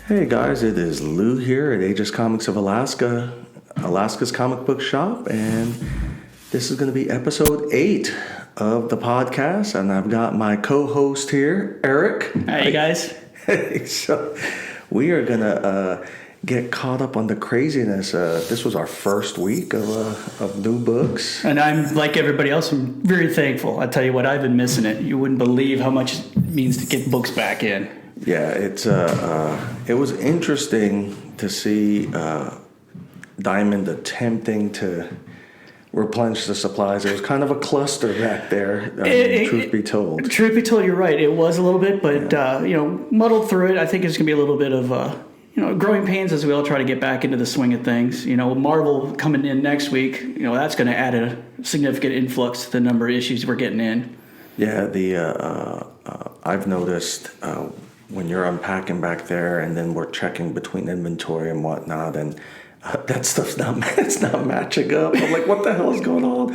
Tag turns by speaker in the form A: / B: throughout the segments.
A: Hey guys, it is Lou here at Aegis Comics of Alaska, Alaska's comic book shop, and this is going to be episode 8 of the podcast, and I've got my co-host here, Eric.
B: Hey guys.
A: Hey, so we are going to get caught up on the craziness. This was our first week of new books.
B: And I'm, like everybody else, I'm very thankful. I tell you what, I've been missing it. You wouldn't believe how much it means to get books back in.
A: Yeah, it was interesting to see Diamond attempting to replenish the supplies. It was kind of a cluster back there, truth be told.
B: Truth be told, you're right. It was a little bit, but, muddled through it. I think it's going to be a little bit of, growing pains as we all try to get back into the swing of things. Marvel coming in next week, that's going to add a significant influx to the number of issues we're getting in.
A: Yeah, I've noticed when you're unpacking back there and then we're checking between inventory and whatnot, and that stuff's not matching up. I'm like, what the hell is going on?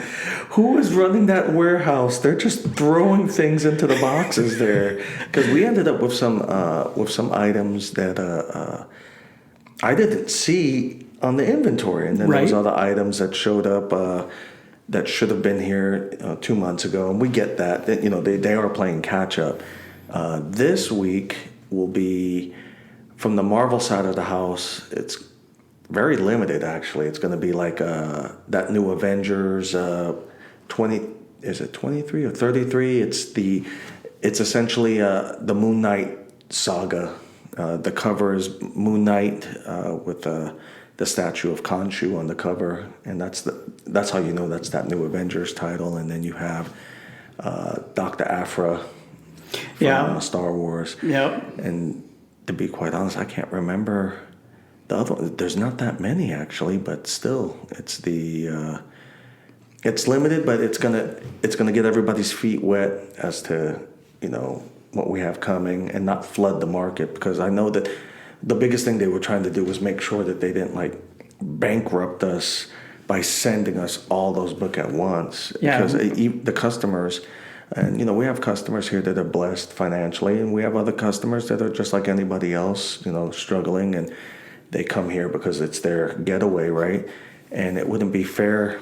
A: Who is running that warehouse? They're just throwing things into the boxes there, because we ended up with some items that I didn't see on the inventory, and then there was other items that showed up that should have been here 2 months ago, and we get that they are playing catch up. This week will be, from the Marvel side of the house, it's very limited, actually. It's going to be like that new Avengers 20, is it 23 or 33? It's essentially the Moon Knight saga. The cover is Moon Knight with the statue of Khonshu on the cover, and that's how you know that's that new Avengers title. And then you have Dr. Aphra from Star Wars. Yep. And to be quite honest, I can't remember the other one. There's not that many, actually, but still, it's limited, but it's gonna get everybody's feet wet as to what we have coming, and not flood the market, because I know that the biggest thing they were trying to do was make sure that they didn't bankrupt us by sending us all those books at once. Yeah. Because the customers, and we have customers here that are blessed financially, and we have other customers that are just like anybody else, struggling, and they come here because it's their getaway, right? And it wouldn't be fair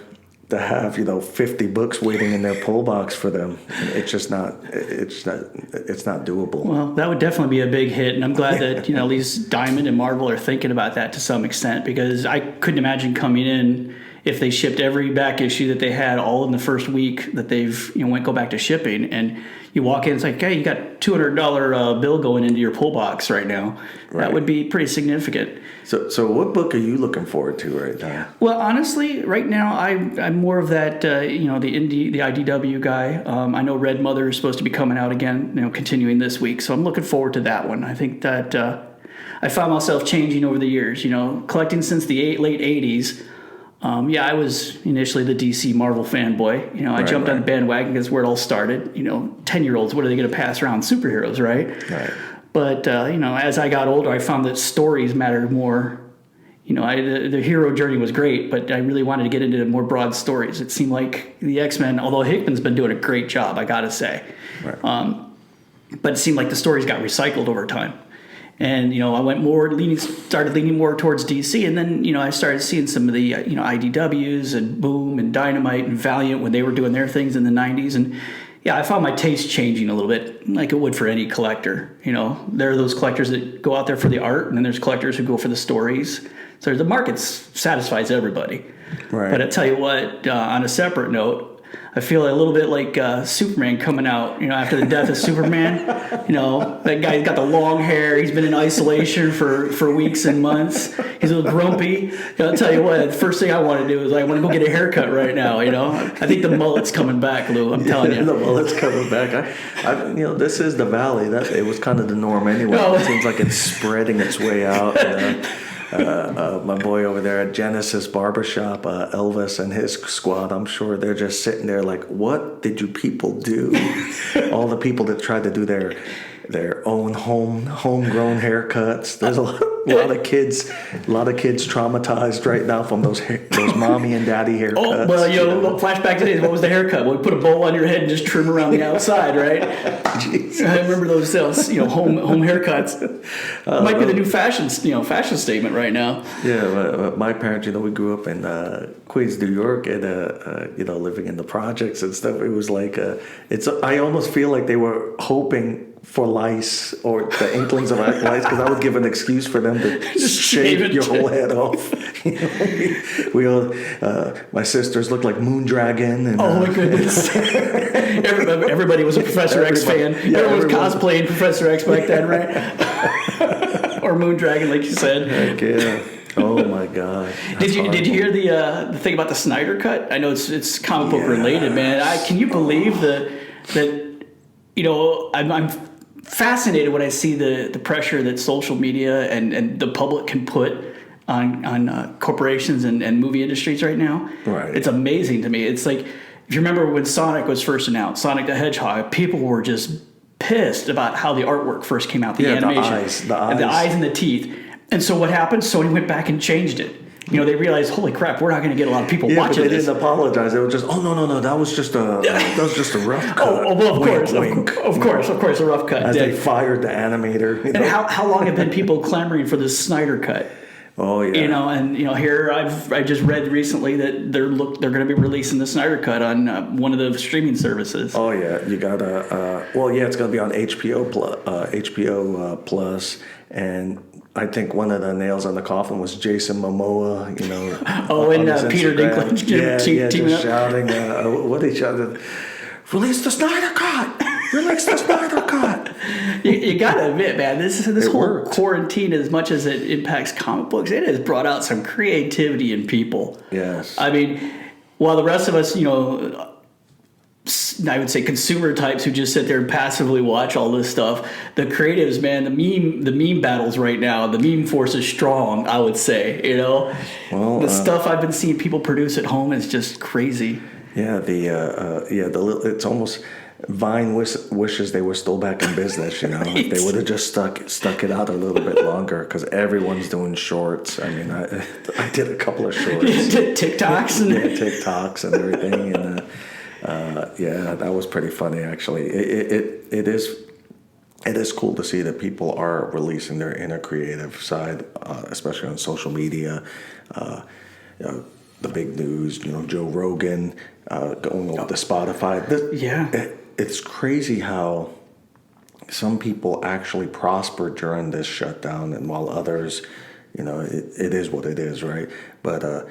A: to have 50 books waiting in their pull box for them. It's just not doable.
B: Well, that would definitely be a big hit, and I'm glad that at least Diamond and Marvel are thinking about that to some extent, because I couldn't imagine coming in if they shipped every back issue that they had all in the first week that they've go back to shipping, and you walk in, it's like, hey, you got $200 bill going into your pull box right now. Right. That would be pretty significant.
A: So what book are you looking forward to right now?
B: Well, honestly, right now I'm more of that the IDW guy. I know Red Mother is supposed to be coming out again, continuing this week, so I'm looking forward to that one. I think that I found myself changing over the years, collecting since the late 80s. I was initially the DC Marvel fanboy. I jumped on the bandwagon because where it all started. 10-year-olds, what are they going to pass around? Superheroes, right? Right. But, as I got older, I found that stories mattered more. The hero journey was great, but I really wanted to get into more broad stories. It seemed like the X-Men, although Hickman's been doing a great job, I got to say. Right. But it seemed like the stories got recycled over time. And, I went started leaning more towards DC. And then, I started seeing some of the, IDWs and Boom and Dynamite and Valiant when they were doing their things in the 90s. And, I found my taste changing a little bit, like it would for any collector. There are those collectors that go out there for the art, and then there's collectors who go for the stories. So the market satisfies everybody. Right. But I tell you what, on a separate note, I feel a little bit like Superman coming out, after the death of Superman. That guy's got the long hair. He's been in isolation for weeks and months. He's a little grumpy. I'll tell you what, the first thing I want to do is I want to go get a haircut right now, I think the mullet's coming back, Lou. I'm telling you.
A: The mullet's coming back. This is the Valley. It was kind of the norm anyway. It seems like it's spreading its way out. My boy over there at Genesis Barbershop, Elvis and his squad, I'm sure they're just sitting there like, what did you people do? All the people that tried to do their their own homegrown haircuts. There's a lot of kids traumatized right now from those mommy and daddy haircuts.
B: Oh, well, flashback to days. What was the haircut? Well, we put a bowl on your head and just trim around the outside, right? Jesus. I remember those, home haircuts. Might be the new fashion statement right now.
A: Yeah, but my parents, we grew up in Queens, New York, and living in the projects and stuff. It was like I almost feel like they were hoping for lice or the inklings of lice, because I would give an excuse for them to just shave your whole head off. We all, my sisters looked like Moondragon. And,
B: oh my goodness! Everybody was a Professor X fan. Yeah, everyone was cosplaying Professor X back then, right? Or Moondragon, like you said.
A: Heck yeah. Oh my God!
B: Did you hear the thing about the Snyder Cut? I know it's comic book related, man. Can you believe that I'm fascinated when I see the pressure that social media and the public can put on corporations and movie industries right now.
A: Right.
B: It's amazing to me. It's like, if you remember when Sonic was first announced, Sonic the Hedgehog, people were just pissed about how the artwork first came out, the animation, the eyes and the teeth. And so what happened? Sony went back and changed it. They realized, holy crap, we're not going to get a lot of people watching
A: but they
B: this.
A: didn't apologize. They were just, no, that was just a rough cut.
B: Well, of course, a rough cut.
A: As they fired the animator.
B: And how long have been people clamoring for this Snyder Cut?
A: Oh yeah.
B: Here I just read recently that they're going to be releasing the Snyder Cut on one of the streaming services.
A: Oh yeah, you gotta. It's going to be on HBO Plus, and I think one of the nails on the coffin was Jason Momoa.
B: And Peter Dinklage.
A: Just shouting. What he shouted? Release the Snyder Cut! Release the Snyder Cut!
B: You gotta admit, man, this whole quarantine, as much as it impacts comic books, it has brought out some creativity in people.
A: Yes.
B: I mean, while the rest of us, I would say consumer types who just sit there and passively watch all this stuff, the creatives, man, the meme battles right now, the meme force is strong, I would say. Well, the stuff I've been seeing people produce at home is just crazy.
A: Yeah, it's almost Vine wishes they were still back in business. Right. They would have just stuck it out a little bit longer, because everyone's doing shorts. I mean, I did a couple of shorts,
B: TikToks
A: and everything, and that was pretty funny actually. It is cool to see that people are releasing their inner creative side, especially on social media. The big news, Joe Rogan going over to Spotify. It's crazy how some people actually prospered during this shutdown, and while others, it is what it is, right? But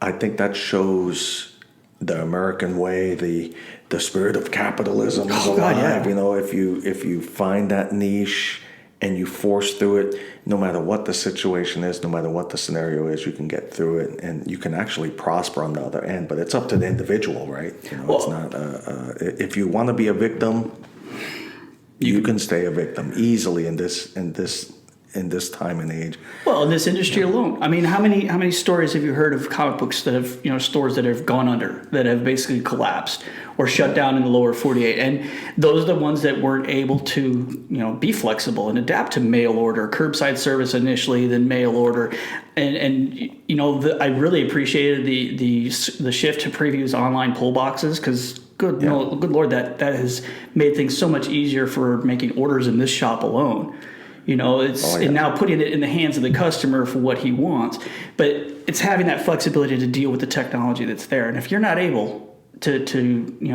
A: I think that shows the American way, the spirit of capitalism is alive. Yeah. If you find that niche and you force through it, no matter what the situation is, no matter what the scenario is, you can get through it, and you can actually prosper on the other end. But it's up to the individual, right? It's not. If you want to be a victim, you can stay a victim easily in this time and age.
B: Well, in this industry alone, I mean, how many stories have you heard of comic books that have stores that have gone under, that have basically collapsed or shut down in the lower 48? And those are the ones that weren't able to be flexible and adapt to mail order, curbside service initially, then mail order, and I really appreciated the shift to previews online pull boxes, because good Lord, that has made things so much easier for making orders in this shop alone. And now putting it in the hands of the customer for what he wants, but it's having that flexibility to deal with the technology that's there. And if you're not able to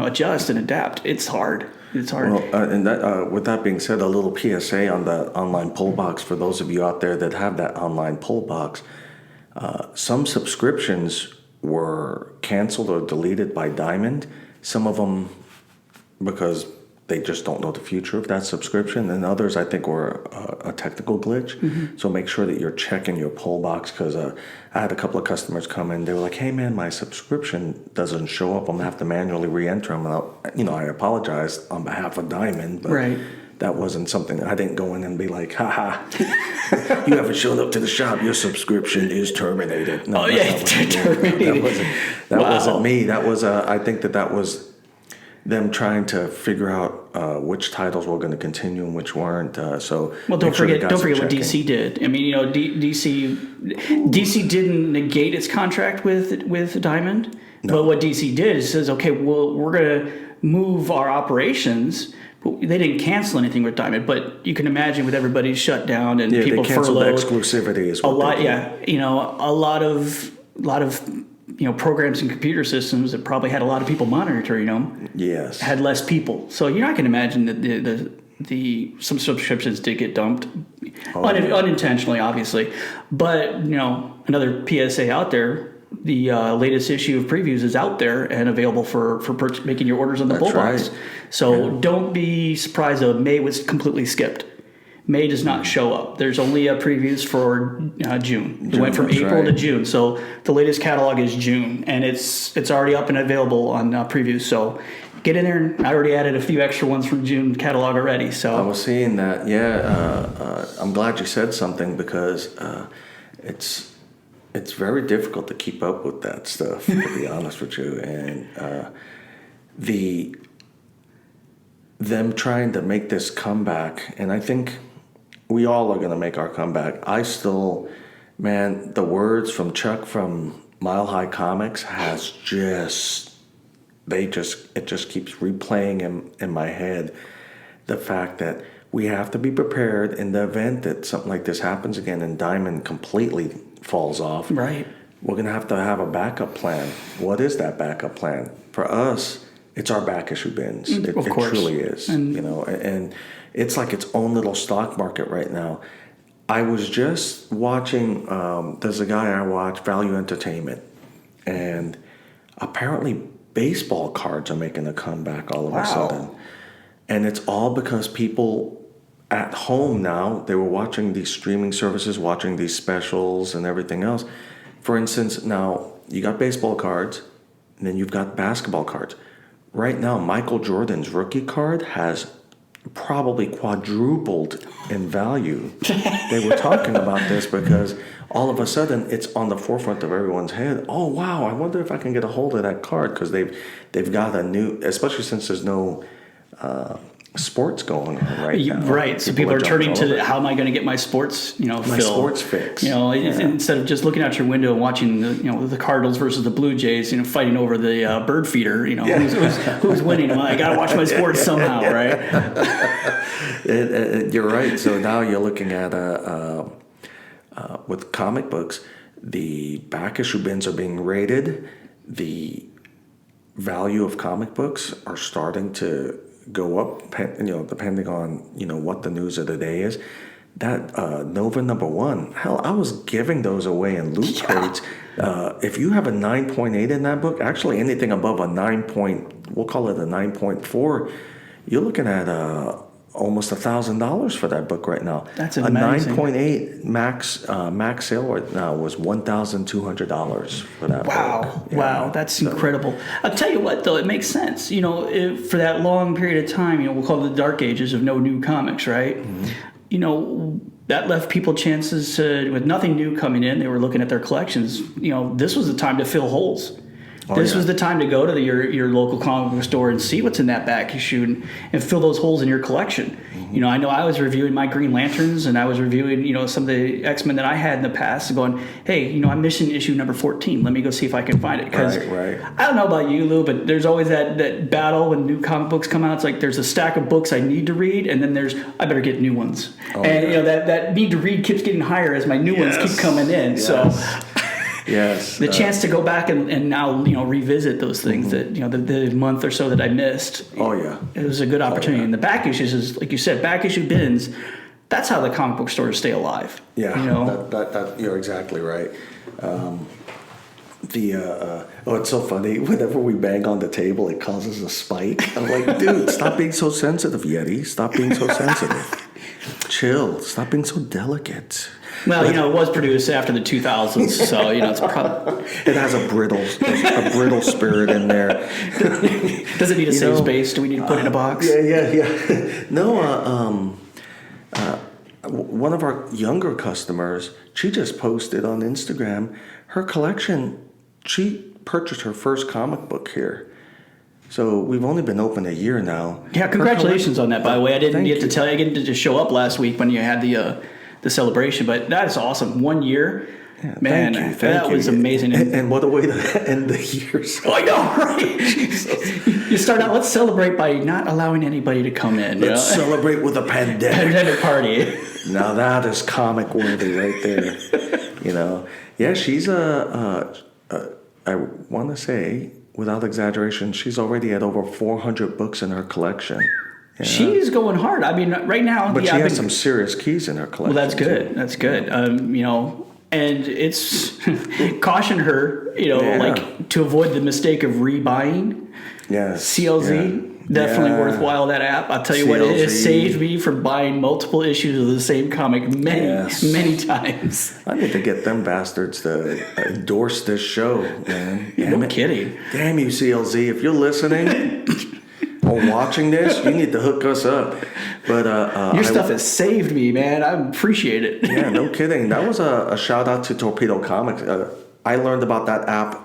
B: adjust and adapt, it's hard. It's hard.
A: Well, and that, with that being said, a little PSA on the online pull box for those of you out there that have that online pull box. Some subscriptions were canceled or deleted by Diamond. Some of them because they just don't know the future of that subscription, and others I think were a technical glitch. Mm-hmm. So make sure that you're checking your pull box, because I had a couple of customers come in. They were like, "Hey man, my subscription doesn't show up. I'm gonna have to manually re-enter them." And I apologized on behalf of Diamond, but
B: right.
A: That wasn't something. I didn't go in and be like, "Haha, you haven't shown up to the shop. Your subscription is terminated."
B: No, terminated.
A: That wasn't me. That was I think that was. them trying to figure out which titles were going to continue and which weren't. So
B: Well, don't forget what DC did. I mean, DC didn't negate its contract with Diamond, but what DC did is says, okay, well, we're going to move our operations. They didn't cancel anything with Diamond, but you can imagine with everybody shut down and people
A: they canceled
B: furloughed.
A: The exclusivity is
B: a lot. Yeah, a lot of programs and computer systems that probably had a lot of people monitoring them.
A: Yes,
B: had less people. So you're not going to imagine that some subscriptions did get dumped unintentionally, obviously. But another PSA out there. The latest issue of Previews is out there and available for making your orders on the Bullbox. Right. So don't be surprised that May was completely skipped. May does not show up. There's only Previews for June. It went from April to June. So the latest catalog is June, and it's already up and available on Previews. So get in there. And I already added a few extra ones from June catalog already. So
A: I was seeing that. Yeah, I'm glad you said something because it's very difficult to keep up with that stuff, to be honest with you. And them trying to make this comeback, and I think we all are going to make our comeback. The words from Chuck from Mile High Comics it just keeps replaying in my head the fact that we have to be prepared in the event that something like this happens again and Diamond completely falls off.
B: Right.
A: We're going to have a backup plan. What is that backup plan? For us, it's our back issue bins. It truly is. And it's like its own little stock market right now. I was just watching, there's a guy I watch, Value Entertainment, and apparently baseball cards are making a comeback all of a sudden. And it's all because people at home now, they were watching these streaming services, watching these specials and everything else. For instance, now you got baseball cards, and then you've got basketball cards. Right now, Michael Jordan's rookie card has probably quadrupled in value. They were talking about this because all of a sudden it's on the forefront of everyone's head. Oh wow, I wonder if I can get a hold of that card because they've got a new, especially since there's no sports going on right now.
B: Right. So people are turning to how am I going to get my sports, my
A: sports fix.
B: Instead of just looking out your window and watching the Cardinals versus the Blue Jays, fighting over the bird feeder, who's winning. Well, I got to watch my sports somehow, right?
A: You're right. So now you're looking at with comic books, the back issue bins are being rated. The value of comic books are starting to go up, depending on what the news of the day is. That Nova #1, hell, I was giving those away in loot crates. If you have a 9.8 in that book, actually anything above a 9.4, you're looking at almost $1,000 for that book right now.
B: That's amazing.
A: A 9.8 max sale right now was $1,200 for that book.
B: Wow, that's incredible. I'll tell you what, though, it makes sense. For that long period of time, we'll call it the dark ages of no new comics, right? Mm-hmm. That left people chances with nothing new coming in. They were looking at their collections. This was the time to fill holes. This was the time to go to your local comic book store and see what's in that back issue and fill those holes in your collection. Mm-hmm. I know I was reviewing my Green Lanterns and I was reviewing, some of the X-Men that I had in the past and going, hey, I'm missing issue number 14. Let me go see if I can find it. Because
A: right.
B: I don't know about you, Lou, but there's always that battle when new comic books come out. It's like there's a stack of books I need to read and then there's, I better get new ones. That need to read keeps getting higher as my new ones keep coming in.
A: Yes.
B: So...
A: Yes.
B: The chance to go back and now, revisit those things that, the month or so that I missed.
A: Oh, yeah.
B: It was a good opportunity. And the back issues is, like you said, back issue bins, that's how the comic book stores stay alive.
A: Yeah. That you're exactly right. It's so funny. Whenever we bang on the table, it causes a spike. I'm like, dude, stop being so sensitive, Yeti. Stop being so sensitive. Chill. Stop being so delicate.
B: Well, it was produced after the 2000s, so it's probably
A: it has a brittle spirit in there.
B: Does it need a safe space? Do we need to put it in a box?
A: Yeah. No, one of our younger customers, she just posted on Instagram her collection. She purchased her first comic book here. So we've only been open a year now.
B: Yeah, congratulations on that, by the way. I didn't get to tell you. I didn't just show up last week when you had the celebration, but that is awesome. 1 year.
A: Yeah,
B: Man,
A: thank
B: that
A: you.
B: was amazing.
A: And what a way to end the year. So.
B: I know, right? You start out, let's celebrate by not allowing anybody to come in.
A: Let's celebrate with a pandemic.
B: Pandemic party.
A: Now that is comic worthy right there. Yeah, she's I want to say, without exaggeration, she's already at over 400 books in her collection. Yeah.
B: She's going hard. I mean, right now.
A: But she has some serious keys in her collection.
B: Well, that's good. That's good. And it's caution her, like to avoid the mistake of rebuying.
A: Yes.
B: CLZ, definitely worthwhile, that app. I'll tell you what, it has saved me from buying multiple issues of the same comic many times.
A: I need to get them bastards to endorse this show, man.
B: No kidding.
A: Damn you, CLZ. If you're listening or watching this, you need to hook us up. But
B: your stuff has saved me, man. I appreciate it.
A: Yeah, no kidding. That was a shout out to Torpedo Comics. I learned about that app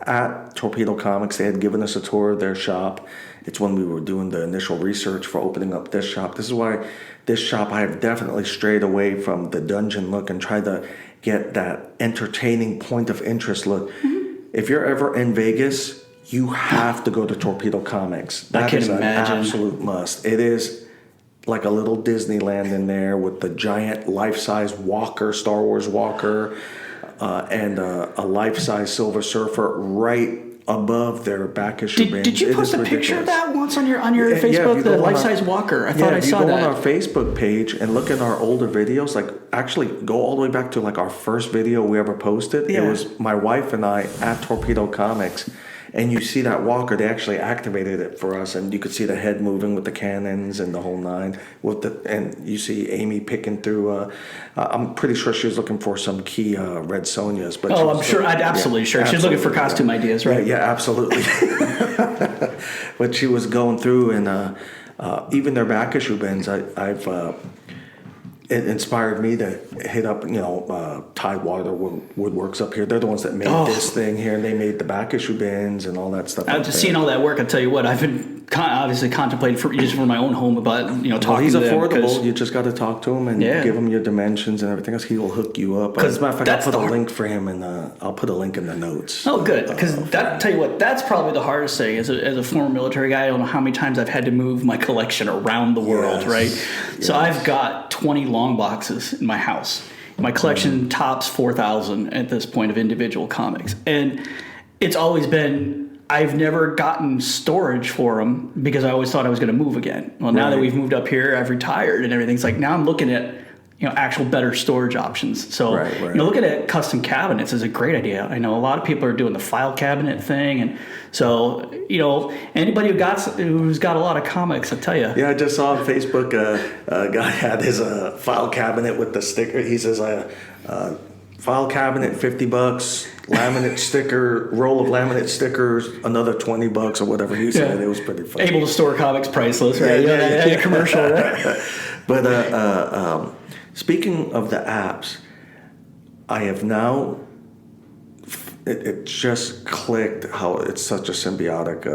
A: at Torpedo Comics. They had given us a tour of their shop. It's when we were doing the initial research for opening up this shop. This is why this shop, I have definitely strayed away from the dungeon look and tried to get that entertaining point of interest look. Mm-hmm. If you're ever in Vegas, you have to go to Torpedo Comics. That is an absolute must. It is like a little Disneyland in there with the giant life-size walker, Star Wars walker, and a life-size Silver Surfer right above their back issue bins.
B: Did you post a picture of that once on your Facebook? The life-size walker. I thought I saw that.
A: If you go on our Facebook page and look at our older videos, like actually go all the way back to like our first video we ever posted. Yeah. It was my wife and I at Torpedo Comics. And you see that walker, they actually activated it for us, and you could see the head moving with the cannons and the whole nine. And you see Amy picking through. I'm pretty sure she was looking for some key Red Sonjas. But
B: I'm sure. I'd absolutely sure. She's looking for costume ideas, right?
A: Yeah, absolutely. But she was going through, and even their back issue bins. It inspired me to hit up, Tidewater Woodworks up here. They're the ones that made this thing here, and they made the back issue bins and all that stuff.
B: After seeing all that work, I'll tell you what, I've been obviously contemplating just for my own home about, talking to them.
A: He's affordable. You just got to talk to him and give him your dimensions and everything else. He will hook you up. As a matter of fact, I'll put a link for him, and I'll put a link in the notes.
B: Oh, good. Because tell you what, that's probably the hardest thing. As a former military guy, I don't know how many times I've had to move my collection around the world, right? Yes. So I've got 20 long boxes in my house. My collection tops 4,000 at this point of individual comics. And it's always been, I've never gotten storage for them because I always thought I was going to move again. Well, now that we've moved up here, I've retired and everything's like, now I'm looking at, actual better storage options. So, looking at custom cabinets is a great idea. I know a lot of people are doing the file cabinet thing. And so, anybody who's got a lot of comics, I tell you.
A: Yeah, I just saw on Facebook a guy had his file cabinet with the sticker. He says, file cabinet, $50, laminate sticker, roll of laminate stickers, another $20 or whatever he said. Yeah. It was pretty funny.
B: Able to store comics priceless, right? Yeah. Commercial, right?
A: But speaking of the apps, I have now, it just clicked how it's such a symbiotic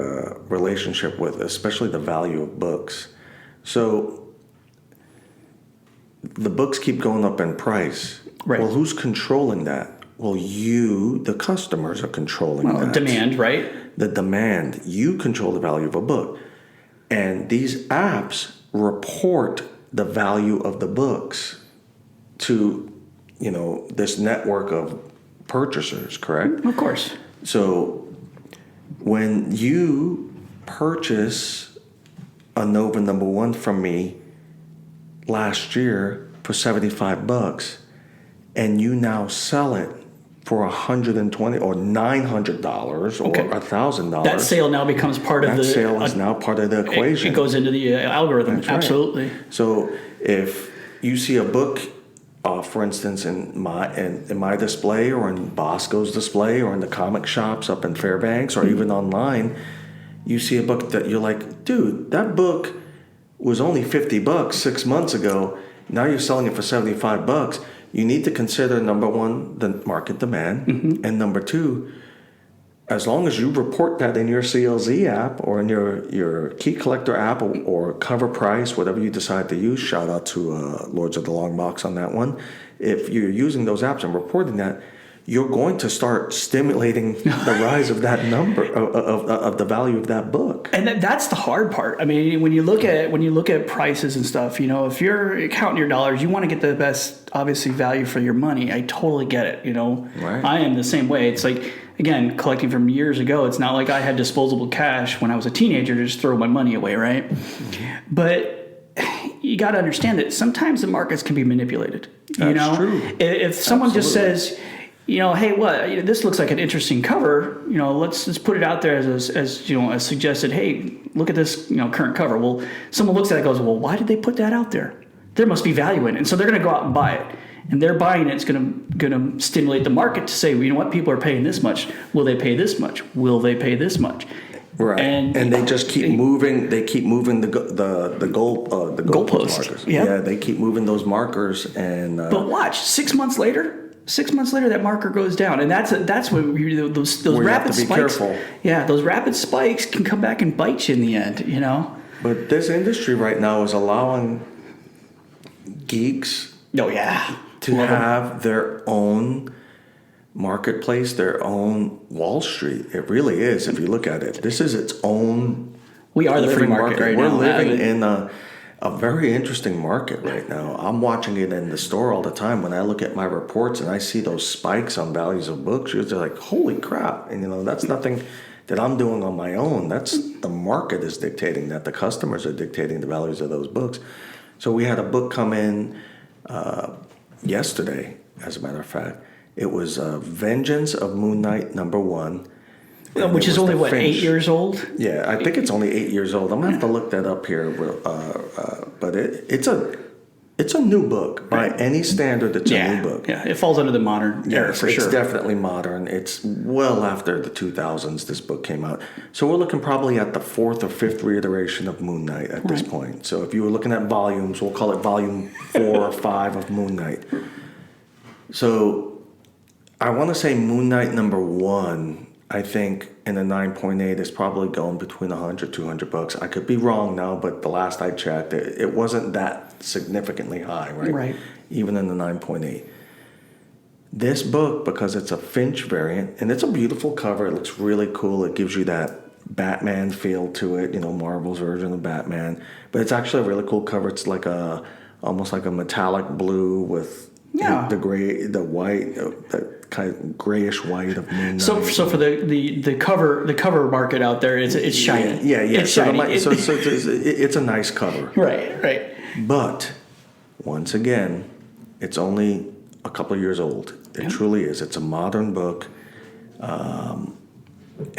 A: relationship with especially the value of books. So the books keep going up in price. Right. Well, who's controlling that? Well, you, the customers, are controlling that.
B: Demand, right?
A: The demand. You control the value of a book. And these apps report the value of the books to, this network of purchasers, correct?
B: Of course.
A: So when you purchase a Nova #1 from me last year for $75, and you now sell it for $120 or $900 or $1,000.
B: That sale now becomes part of the...
A: That sale is now part of the equation.
B: It goes into the algorithm. That's absolutely.
A: Right. So if you see a book, for instance, in my display or in Bosco's display or in the comic shops up in Fairbanks or even online, you see a book that you're like, dude, that book was only $50 6 months ago. Now you're selling it for $75. You need to consider, number one, the market demand, and number two, as long as you report that in your CLZ app or in your key collector app or cover price, whatever you decide to use, shout out to Lords of the Long Box on that one. If you're using those apps and reporting that, you're going to start stimulating the rise of that number of the value of that book.
B: And that's the hard part. I mean, when you look at prices and stuff, you know, if you're counting your dollars, you want to get the best, obviously, value for your money. I totally get it. You know,
A: Right.
B: I am the same way. It's like, again, collecting from years ago. It's not like I had disposable cash when I was a teenager to just throw my money away, right? Mm-hmm. But you got to understand that sometimes the markets can be manipulated. You know,
A: true.
B: If someone just
A: Absolutely.
B: says, you know, hey, what? You know, this looks like an interesting cover. You know, let's put it out there as you know, as suggested. Hey, look at this, you know, current cover. Well, someone looks at it and goes, well, why did they put that out there? There must be value in it, and so they're going to go out and buy it. And they're buying it. It's going to stimulate the market to say, well, you know what? People are paying this much. Will they pay this much? Will they pay this much?
A: Right, and they just keep moving. They keep moving the
B: goalpost
A: markers.
B: Yep.
A: Yeah, they keep moving those markers, and
B: But watch, 6 months later, that marker goes down, and that's when those
A: where you
B: rapid
A: have to be
B: spikes.
A: careful.
B: Yeah, those rapid spikes can come back and bite you in the end. You know.
A: But this industry right now is allowing geeks
B: Oh yeah.
A: to have their own marketplace, their own Wall Street. It really is. If you look at it, this is its own.
B: We are the free
A: living
B: market right
A: We're
B: now.
A: living in a very interesting market right now. I'm watching it in the store all the time. When I look at my reports and I see those spikes on values of books, you're just like, holy crap. And, you know, that's nothing that I'm doing on my own. That's the market is dictating that. The customers are dictating the values of those books. So we had a book come in yesterday, as a matter of fact. It was Vengeance of Moon Knight #1.
B: Which is only, what, 8 years old?
A: Yeah, I think it's only 8 years old. I'm going to have to look that up here. But it's a new book. By any standard, it's a new book.
B: Yeah, it falls under the modern era for sure.
A: It's definitely modern. It's well after the 2000s this book came out. So we're looking probably at the 4th or 5th reiteration of Moon Knight at this point. So if you were looking at volumes, we'll call it volume 4 or 5 of Moon Knight. So I want to say Moon Knight #1, I think in the 9.8 is probably going between $100, $200. I could be wrong now, but the last I checked, it wasn't that significantly high, right?
B: Right.
A: Even in the 9.8. This book, because it's a Finch variant, and it's a beautiful cover, it looks really cool. It gives you that Batman feel to it, you know, Marvel's version of Batman. But it's actually a really cool cover. It's like almost like a metallic blue with the gray, the white, that kind of grayish white of Moon Knight.
B: So for the cover market out there, it's shiny.
A: Yeah.
B: It's shiny.
A: It's a nice cover.
B: Right.
A: But once again, it's only a couple of years old. It truly is. It's a modern book,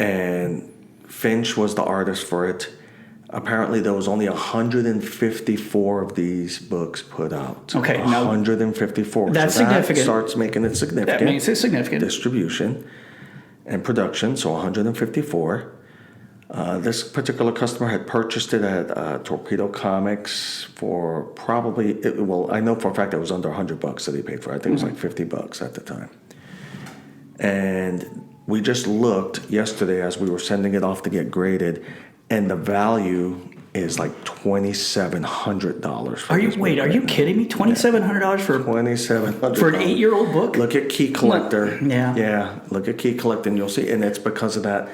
A: and Finch was the artist for it. Apparently, there was only 154 of these books put out.
B: Okay, now
A: 154.
B: That's
A: so that
B: significant.
A: Starts making it significant.
B: That makes it significant.
A: Distribution and production. So 154. This particular customer had purchased it at Torpedo Comics for probably. I know for a fact it was under $100 that he paid for it. I think it was like $50 at the time. And we just looked yesterday as we were sending it off to get graded. And the value is like $2,700.
B: Are you kidding me? $2,700 for
A: $2,700
B: for an 8-year-old book?
A: Look at Key Collector.
B: Yeah.
A: Look at Key Collector, and you'll see. And it's because of that.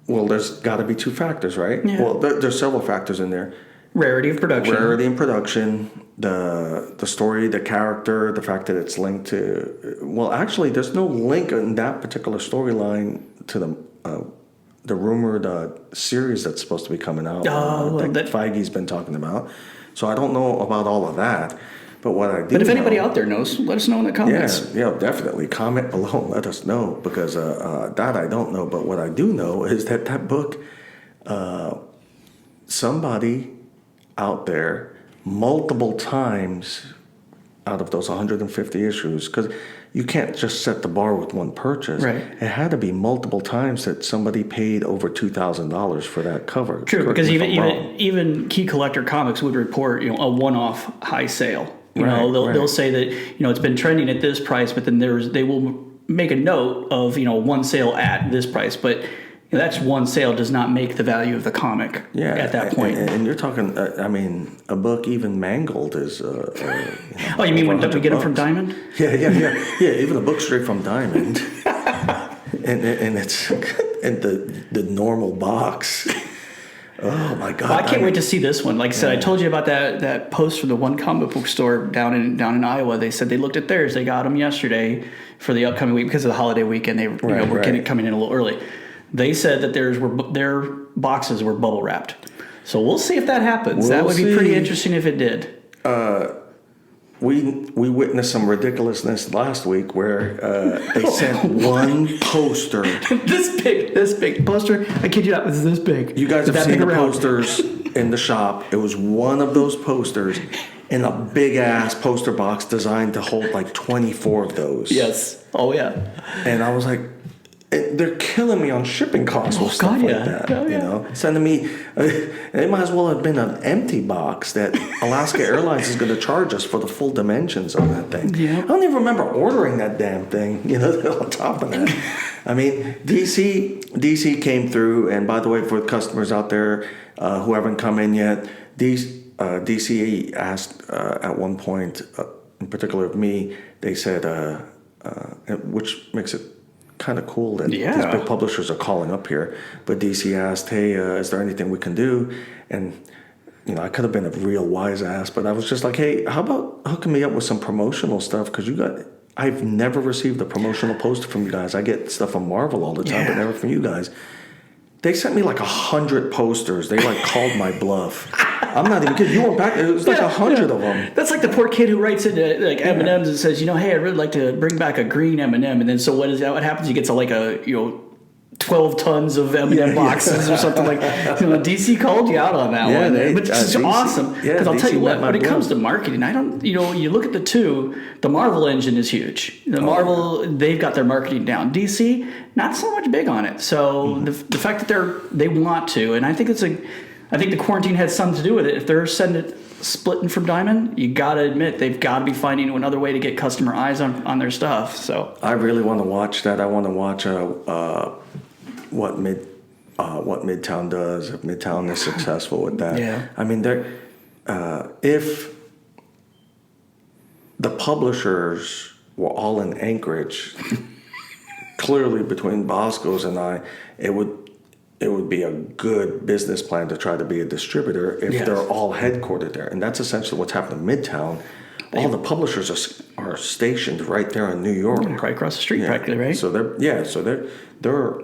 A: Well, there's got to be 2 factors, right?
B: Yeah.
A: Well, there's several factors in there.
B: Rarity of production.
A: The story, the character, the fact that it's linked to. Well, actually, there's no link in that particular storyline to the rumored series that's supposed to be coming out. That Feige's been talking about. So I don't know about all of that. But what I do
B: But if anybody out there knows, let us know in the comments.
A: Yeah, definitely. Comment below and let us know. Because that I don't know. But what I do know is that book, somebody out there multiple times out of those 150 issues, because you can't just set the bar with one purchase.
B: Right.
A: It had to be multiple times that somebody paid over $2,000 for that cover.
B: True, because even Key Collector Comics would report, you know, a one-off high sale. They'll say that, you know, it's been trending at this price, but then they will make a note of, one sale at this price, but that's one sale does not make the value of the comic at that point.
A: And you're talking, a book even mangled is.
B: Oh, you mean when we get them from Diamond?
A: Yeah. Even a book straight from Diamond, and it's in the normal box. Oh my God!
B: Well, I can't wait to see this one. Like I said, I told you about that post from the one comic book store down in Iowa. They said they looked at theirs. They got them yesterday for the upcoming week because of the holiday weekend. They were coming in a little early. They said that their boxes were bubble wrapped. So we'll see if that happens. That would be pretty interesting if it did.
A: We witnessed some ridiculousness last week where they sent one poster.
B: this big poster. I kid you not, it was this big.
A: You guys have seen the posters in the shop. It was one of those posters in a big ass poster box designed to hold like 24 of those.
B: Yes. Oh yeah.
A: And I was like, they're killing me on shipping costs with stuff like that.
B: Oh, yeah.
A: Sending me, it might as well have been an empty box that Alaska Airlines is going to charge us for the full dimensions of that thing.
B: Yeah.
A: I don't even remember ordering that damn thing. On top of that, DC came through, and by the way, for customers out there who haven't come in yet, DC asked at one point, in particular of me, they said, which makes it kind of cool that these big publishers are calling up here. But DC asked, hey, is there anything we can do? And, I could have been a real wise ass, but I was just like, hey, how about hooking me up with some promotional stuff? Because I've never received a promotional poster from you guys. I get stuff from Marvel all the time, but never from you guys. They sent me like 100 posters. They called my bluff. I'm not even kidding. You were back. It was like 100 of them.
B: That's like the poor kid who writes in M&Ms and says, hey, I'd really like to bring back a green M&M. And then so what is that? What happens? He gets 12 tons of M&M boxes or something like that. DC called you out on that one. Which is awesome. Because I'll tell you what, when it comes to marketing, you look at the two, the Marvel engine is huge. Marvel, they've got their marketing down. DC, not so much big on it. So the fact that they want to, and I think the quarantine had something to do with it. If they're splitting from Diamond, you got to admit they've got to be finding another way to get customer eyes on their stuff. So I really want to watch that. I want to watch what Midtown does. If Midtown is successful with that, if the publishers were all in Anchorage, clearly between Bosco's and I, it would be a good business plan to try to be a distributor if they're all headquartered there. And that's essentially what's happened in Midtown. All the publishers are stationed right there in New York. Right across the street practically, right?
A: So they're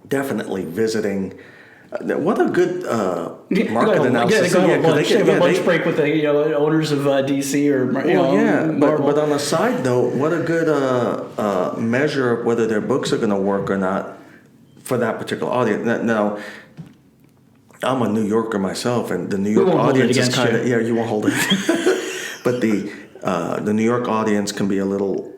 A: definitely visiting. What a good market analysis.
B: They have a lunch break with the owners of DC or Marvel.
A: But on a side note, what a good measure of whether their books are going to work or not for that particular audience. Now, I'm a New Yorker myself, and the New York audience is kind of you won't hold it. But the New York audience can be a little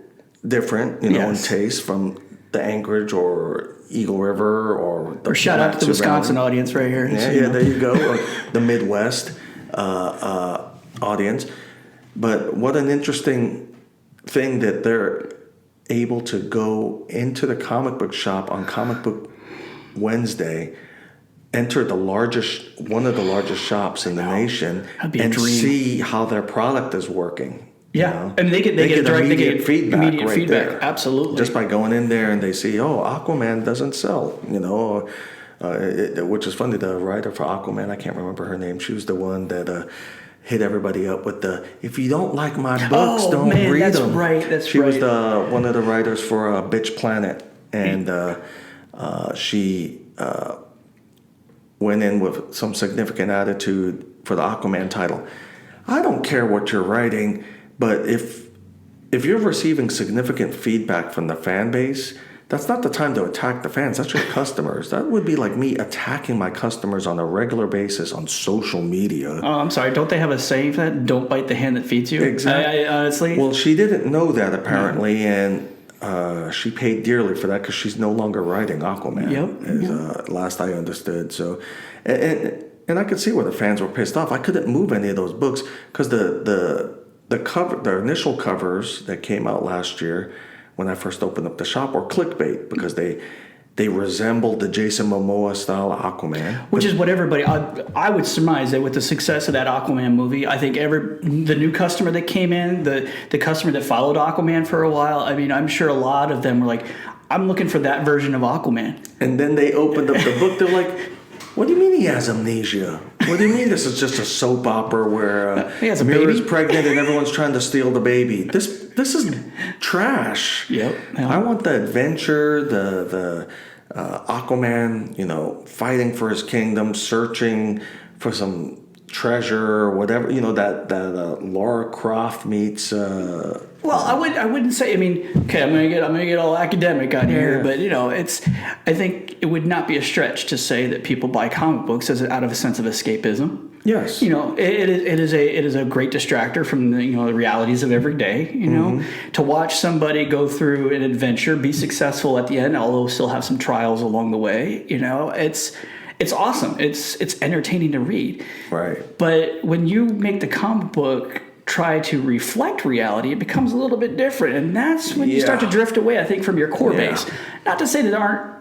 A: different, in taste from the Anchorage or Eagle River or
B: shout out to the Wisconsin audience right here.
A: There you go, or the Midwest audience. But what an interesting thing that they're able to go into the comic book shop on Comic Book Wednesday, enter one of the largest shops in the nation, and see how their product is working.
B: Yeah, and they get immediate feedback. Absolutely,
A: just by going in there and they see, Aquaman doesn't sell, which is funny. The writer for Aquaman, I can't remember her name. She was the one that hit everybody up with if you don't like my books, don't read them. She was one of the writers for Bitch Planet, and she went in with some significant attitude for the Aquaman title. I don't care what you're writing, but if you're receiving significant feedback from the fan base, that's not the time to attack the fans. That's your customers. That would be like me attacking my customers on a regular basis on social media.
B: Oh, I'm sorry. Don't they have a saying for that? Don't bite the hand that feeds you?
A: Exactly.
B: Honestly.
A: Well, she didn't know that apparently, and she paid dearly for that because she's no longer writing Aquaman. Last I understood. So, and I could see where the fans were pissed off. I couldn't move any of those books because the initial covers that came out last year when I first opened up the shop, or clickbait because they resembled the Jason Momoa style Aquaman.
B: Which is what everybody, I would surmise that with the success of that Aquaman movie, I think the new customer that came in, the customer that followed Aquaman for a while, I mean, I'm sure a lot of them were like, I'm looking for that version of Aquaman.
A: And then they opened up the book, they're like, what do you mean he has amnesia? What do you mean this is just a soap opera where
B: he has a
A: Mira's
B: baby?
A: pregnant and everyone's trying to steal the baby? This is trash.
B: Yep.
A: I want the adventure, the Aquaman, fighting for his kingdom, searching for some treasure or whatever. That Laura Croft meets.
B: Well, I wouldn't say. I mean, okay, I'm gonna get all academic on here, but I think it would not be a stretch to say that people buy comic books out of a sense of escapism.
A: Yes.
B: It is a great distractor from the realities of every day. To watch somebody go through an adventure, be successful at the end, although still have some trials along the way. It's awesome. It's entertaining to read.
A: Right.
B: But when you make the comic book try to reflect reality, it becomes a little bit different, and that's when you start to drift away, I think, from your core base. Not to say that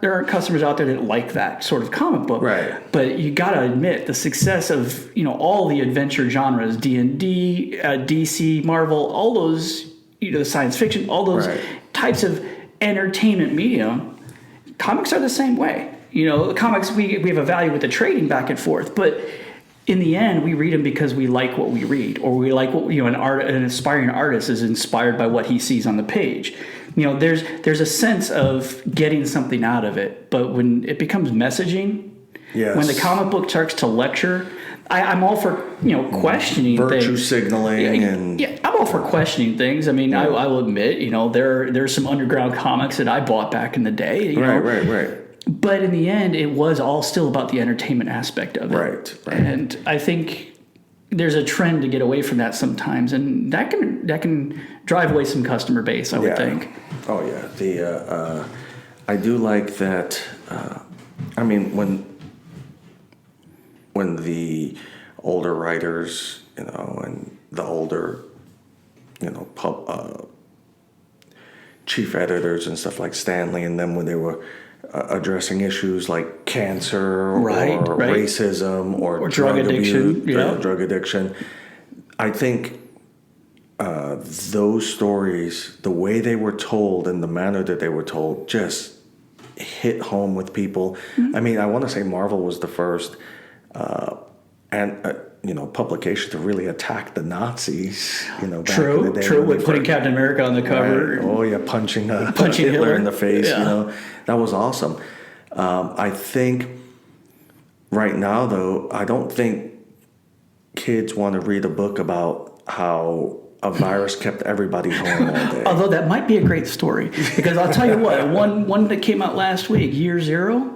B: there aren't customers out there that like that sort of comic book,
A: right?
B: But you got to admit the success of all the adventure genres, D&D, DC, Marvel, all those the science fiction, all those types of entertainment medium. Comics are the same way. Comics we have a value with the trading back and forth, but in the end, we read them because we like what we read, or we like what an aspiring artist is inspired by what he sees on the page. There's a sense of getting something out of it, but when it becomes messaging, when the comic book starts to lecture, I'm all for questioning
A: virtue
B: things.
A: signaling and
B: I'm all for questioning things. I mean, I will admit, there's some underground comics that I bought back in the day.
A: Right.
B: But in the end, it was all still about the entertainment aspect of it.
A: Right.
B: And I think there's a trend to get away from that sometimes, and that can drive away some customer base, I would think.
A: Oh yeah. I do like that. I mean, when the older writers, and the older, chief editors and stuff like Stanley and them, when they were addressing issues like cancer or racism or drug
B: addiction,
A: abuse, drug addiction. I think those stories, the way they were told and the manner that they were told, just hit home with people. Mm-hmm. I mean, I want to say Marvel was the first publication to really attack the Nazis. Back in the day.
B: True. With putting Captain America on the cover.
A: Right. Oh yeah, punching Hitler in the face.
B: Yeah.
A: That was awesome. I think right now, though, I don't think kids want to read a book about how a virus kept everybody home all day.
B: Although that might be a great story, because I'll tell you what, one that came out last week, Year Zero.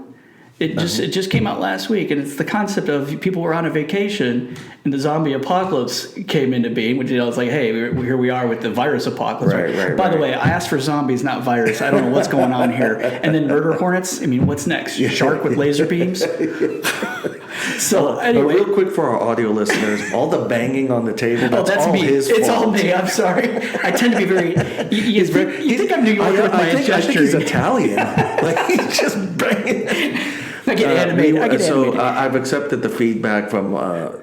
B: It just came out last week, and it's the concept of people were on a vacation and the zombie apocalypse came into being, which it's like, hey, here we are with the virus apocalypse.
A: Right.
B: By the way, I asked for zombies, not virus. I don't know what's going on here. And then murder hornets. I mean, what's next? Shark with laser beams. So anyway,
A: real quick for our audio listeners, all the banging on the table. That's all
B: me.
A: His fault.
B: It's all me. I'm sorry. I tend to be very. You think I'm New Yorker with my gesturing?
A: I think he's Italian. Like he's just banging.
B: I get animated.
A: So I've accepted the feedback from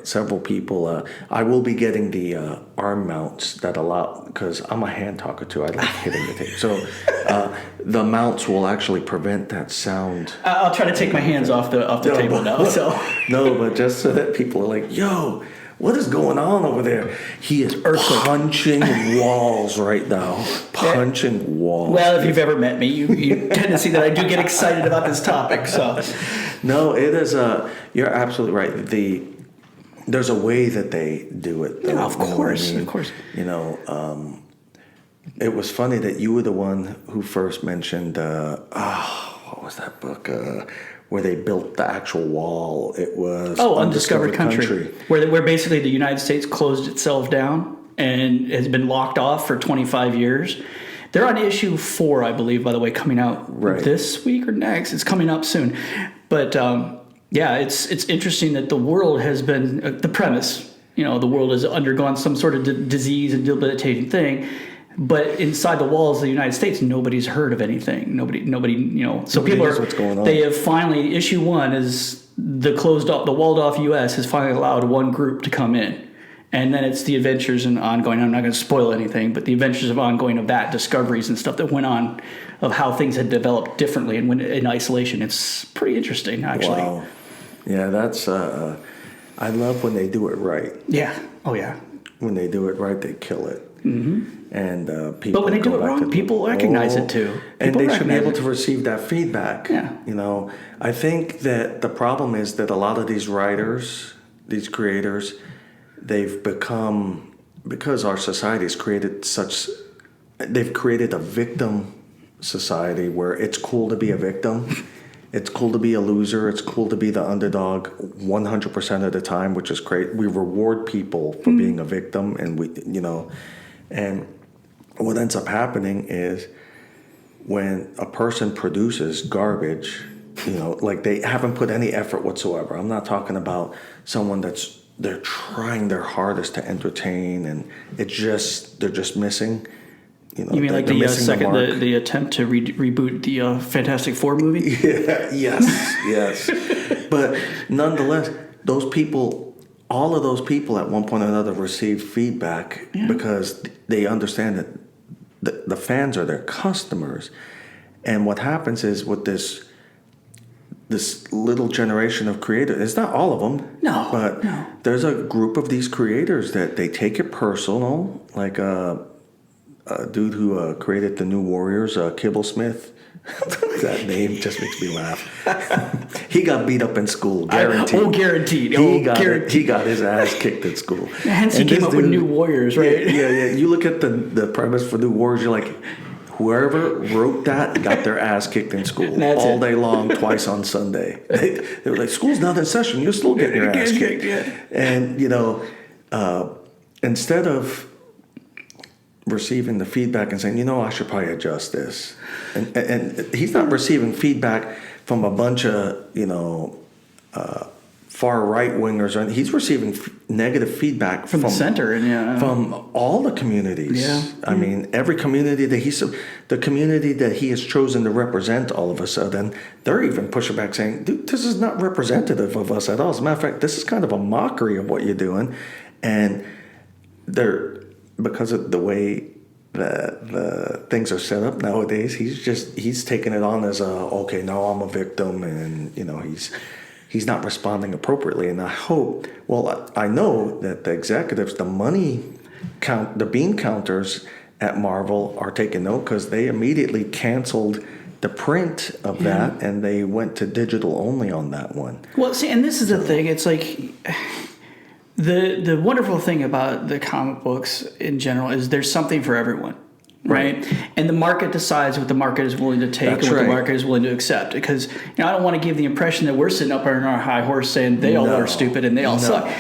A: several people. I will be getting the arm mounts that allow, because I'm a hand talker too. I like hitting the tape. So the mounts will actually prevent that sound.
B: I'll try to take my hands off the table now. So
A: no, but just so that people are like, yo, what is going on over there? He is punching walls right now. Punching walls.
B: Well, if you've ever met me, you tend to see that I do get excited about this topic. So,
A: no, it is you're absolutely right. There's a way that they do it. Though,
B: of course.
A: It was funny that you were the one who first mentioned. What was that book? Where they built the actual wall. It was
B: Undiscovered Country. Where basically the United States closed itself down and has been locked off for 25 years. They're on issue 4, I believe, by the way, coming out this week or next. It's coming up soon. But it's interesting that the world has been the premise. The world has undergone some sort of disease and debilitating thing. But inside the walls of the United States, nobody's heard of anything. Nobody, So
A: Nobody
B: people
A: knows
B: are.
A: what's going on.
B: They have finally. Issue 1 is the walled off U.S. has finally allowed one group to come in, and then it's the adventures and ongoing. I'm not going to spoil anything, but the adventures of ongoing of that discoveries and stuff that went on, of how things had developed differently and when in isolation. It's pretty interesting, actually.
A: Wow. Yeah, that's. I love when they do it right.
B: Yeah. Oh yeah.
A: When they do it right, they kill it. Mm-hmm. And people.
B: But when they do it wrong, people recognize it too.
A: And they should be able
B: recognize
A: to receive that feedback.
B: Yeah.
A: I think that the problem is that a lot of these writers, these creators, they've become, because our society has created they've created a victim society where it's cool to be a victim. It's cool to be a loser. It's cool to be the underdog 100% of the time, which is great. We reward people for being a victim, and and what ends up happening is when a person produces garbage, like they haven't put any effort whatsoever. I'm not talking about someone they're trying their hardest to entertain, and they're just missing.
B: You mean like the attempt to reboot the Fantastic Four movie?
A: Yeah, yes. But nonetheless, all of those people at one point or another receive feedback because they understand that the fans are their customers. And what happens is with this little generation of creators, it's not all of them. No. There's a group of these creators that they take it personal, like a dude who created the New Warriors, Kibble Smith. That name just makes me laugh. He got beat up in school, guaranteed.
B: Guaranteed.
A: He got his ass kicked at school.
B: Hence he came up with New Warriors, right?
A: Yeah. You look at the premise for New Warriors, you're like, whoever wrote that got their ass kicked in school all day long, twice on Sunday. They were like, school's not in session, you're still getting your ass kicked. And, instead of receiving the feedback and saying, I should probably adjust this. And he's not receiving feedback from a bunch of, far right wingers. He's receiving negative feedback
B: from the center and
A: from all the communities.
B: Yeah.
A: I mean, every community the community that he has chosen to represent, all of a sudden, they're even pushing back saying, dude, this is not representative of us at all. As a matter of fact, this is kind of a mockery of what you're doing. And because of the way that the things are set up nowadays, he's taking it on as okay, now I'm a victim, and he's not responding appropriately. And I know that the executives, the bean counters at Marvel are taking note, because they immediately canceled the print of that, and they went to digital only on that one.
B: Well, see, and this is the thing. It's like the wonderful thing about the comic books in general is there's something for everyone, right? And the market decides what the market is willing to take and what the market is willing to accept. Because I don't want to give the impression that we're sitting up on our high horse saying they all are stupid and they all suck.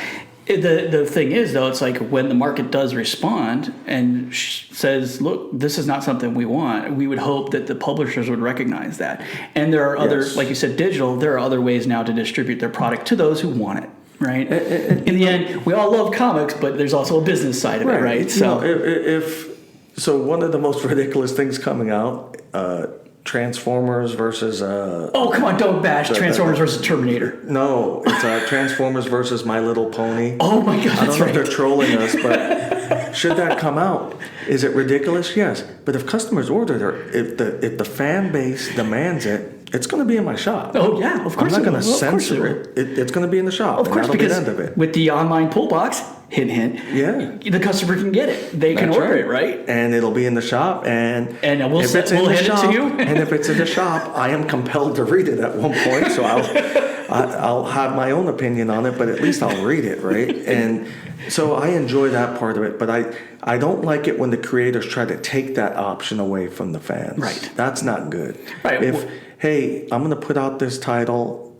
B: The thing is, though, it's like when the market does respond and says, look, this is not something we want, we would hope that the publishers would recognize that. And there are other, like you said, digital, there are other ways now to distribute their product to those who want it. Right. In the end, we all love comics, but there's also a business side of it, right?
A: So, so one of the most ridiculous things coming out, Transformers versus.
B: Oh, come on! Don't bash Transformers versus Terminator.
A: No, it's Transformers versus My Little Pony.
B: Oh my God!
A: I don't know if they're trolling us, but should that come out, is it ridiculous? Yes, but if customers order it, if the fan base demands it, it's going to be in my shop.
B: Oh yeah, of course.
A: I'm not going to censor it. It's going to be in the shop.
B: Of course, because
A: the end of it.
B: With the online pull box, hint, the customer can get it. They can order it, right?
A: And it'll be in the shop, and
B: we'll hand it to you.
A: And if it's in the shop, I am compelled to read it at one point. So I'll have my own opinion on it, but at least I'll read it, right? And so I enjoy that part of it, but I don't like it when the creators try to take that option away from the fans.
B: Right.
A: That's not good.
B: Right.
A: Hey, I'm going to put out this title,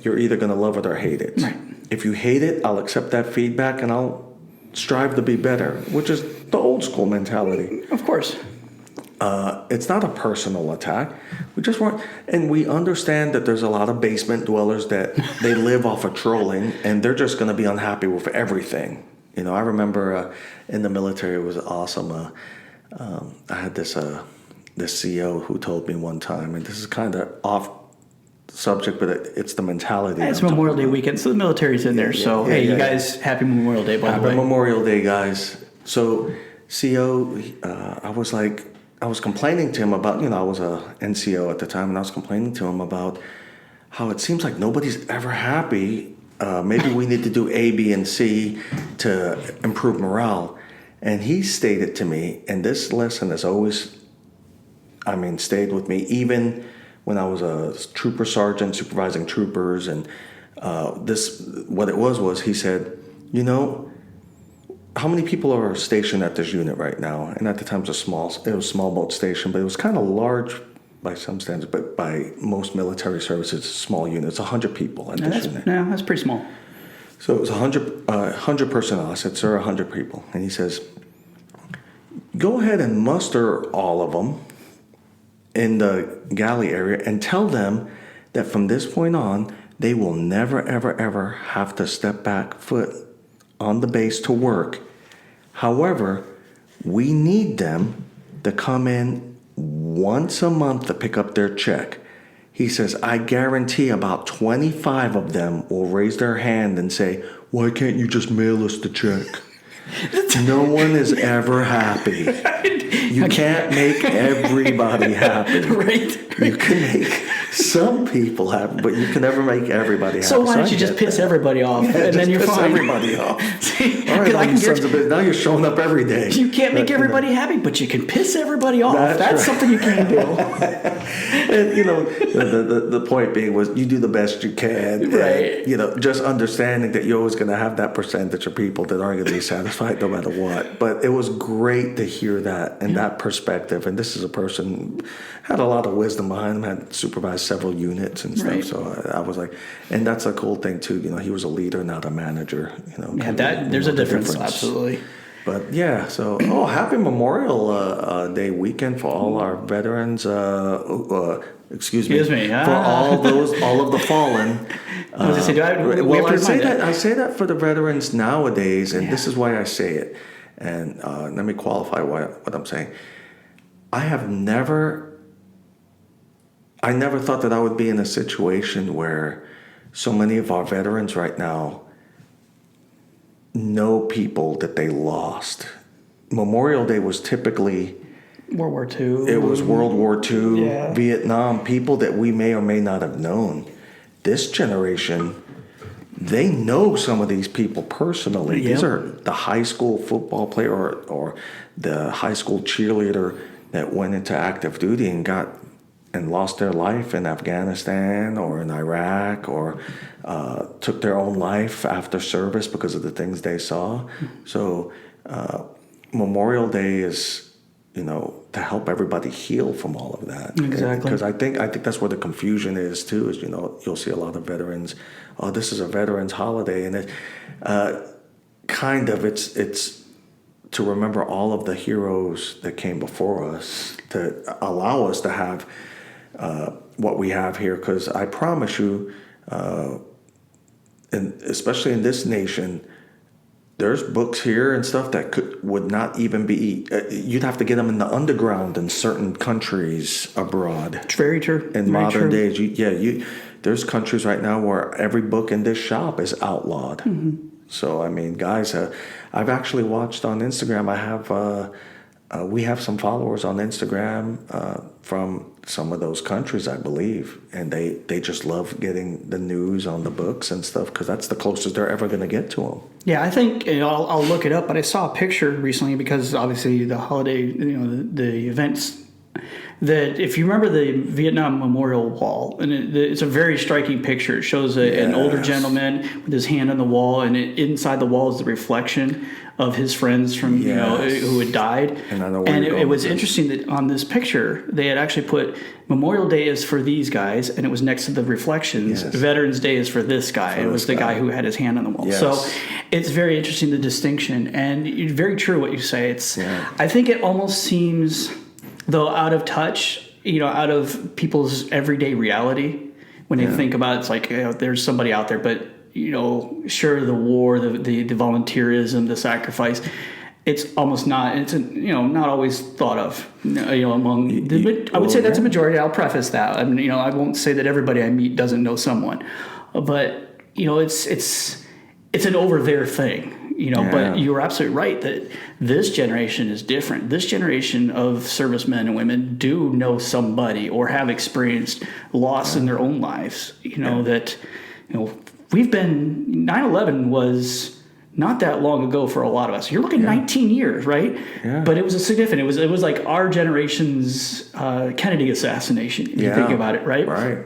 A: you're either going to love it or hate it.
B: Right.
A: If you hate it, I'll accept that feedback and I'll strive to be better, which is the old school mentality.
B: Of course.
A: It's not a personal attack. We just want, and we understand that there's a lot of basement dwellers that they live off of trolling, and they're just going to be unhappy with everything. I remember in the military, it was awesome. I had this CEO who told me one time, and this is kind of off subject, but it's the mentality.
B: It's Memorial Day weekend, so the military's in there. So, hey, you guys, happy Memorial Day, by the way.
A: Happy Memorial Day, guys. So, CEO, I was complaining to him about, I was a NCO at the time, and I was complaining to him about how it seems like nobody's ever happy. Maybe we need to do A, B, and C to improve morale. And he stated to me, and this lesson has always, stayed with me, even when I was a trooper sergeant supervising troopers. And what it was he said, how many people are stationed at this unit right now? And at the time it was a small boat station, but it was kind of large by some standards, but by most military services, it's a small unit. It's 100 people at this unit.
B: Yeah, that's pretty small.
A: So it was 100 personnel. I said, sir, 100 people. And he says, go ahead and muster all of them in the galley area and tell them that from this point on, they will never, ever, ever have to step back foot on the base to work. However, we need them to come in once a month to pick up their check. He says, I guarantee about 25 of them will raise their hand and say, why can't you just mail us the check? No one is ever happy. You can't make everybody happy.
B: Right.
A: You can make some people happy, but you can never make everybody happy.
B: So why don't you just piss everybody off, and then you're fine?
A: Everybody off. All right, sons of bitch, now you're showing up every day.
B: You can't make everybody happy, but you can piss everybody off. That's right. Something you can do.
A: And the point being was you do the best you can.
B: Right.
A: And, just understanding that you're always going to have that percentage of people that aren't going to be satisfied no matter what. But it was great to hear that and that perspective. And this is a person had a lot of wisdom behind him, had supervised several units and stuff. Right. So I was like, and that's a cool thing too. He was a leader, not a manager.
B: There's a difference. Absolutely.
A: But yeah, so happy Memorial Day weekend for all our veterans. Excuse me. For all of the fallen.
B: I was going to say,
A: I say that for the veterans nowadays, and this is why I say it. And let me qualify what I'm saying. I never thought that I would be in a situation where so many of our veterans right now know people that they lost. Memorial Day was typically
B: World War II.
A: It was World War II, Vietnam, people that we may or may not have known. This generation, they know some of these people personally. Yep. These are the high school football player or the high school cheerleader that went into active duty and lost their life in Afghanistan or in Iraq or took their own life after service because of the things they saw. So Memorial Day is, to help everybody heal from all of that.
B: Exactly.
A: Because I think that's where the confusion is too. Is you'll see a lot of veterans. Oh, this is a veterans holiday, and it's to remember all of the heroes that came before us to allow us to have what we have here. Because I promise you, and especially in this nation, there's books here and stuff that would not even be. You'd have to get them in the underground in certain countries abroad.
B: It's very true.
A: In modern days, there's countries right now where every book in this shop is outlawed. Mm-hmm. So guys, I've actually watched on Instagram. We have some followers on Instagram from some of those countries, I believe, and they just love getting the news on the books and stuff because that's the closest they're ever going to get to them.
B: Yeah, I think I'll look it up, but I saw a picture recently because obviously the holiday, the events. That if you remember the Vietnam Memorial Wall, and it's a very striking picture. It shows an older gentleman with his hand on the wall, and inside the wall is the reflection of his friends from who had died. And it was interesting that on this picture they had actually put Memorial Day is for these guys, and it was next to the reflections. Yes. Veterans Day is for this guy. It was the guy who had his hand on the wall. Yes. So it's very interesting, the distinction, and it's very true what you say. I think it almost seems, though, out of touch, out of people's everyday reality. When they think about it, it's like there's somebody out there, but sure, the war, the volunteerism, the sacrifice, it's almost not. It's not always thought of. Among I would say that's a majority. I'll preface that. I mean, I won't say that everybody I meet doesn't know someone, but it's an over there thing. But you're absolutely right that this generation is different. This generation of servicemen and women do know somebody or have experienced loss in their own lives. We've been 9/11 was not that long ago for a lot of us. You're looking 19 years, right?
A: Yeah.
B: But it was a significant. It was like our generation's Kennedy assassination. If you think about it, right?
A: Right.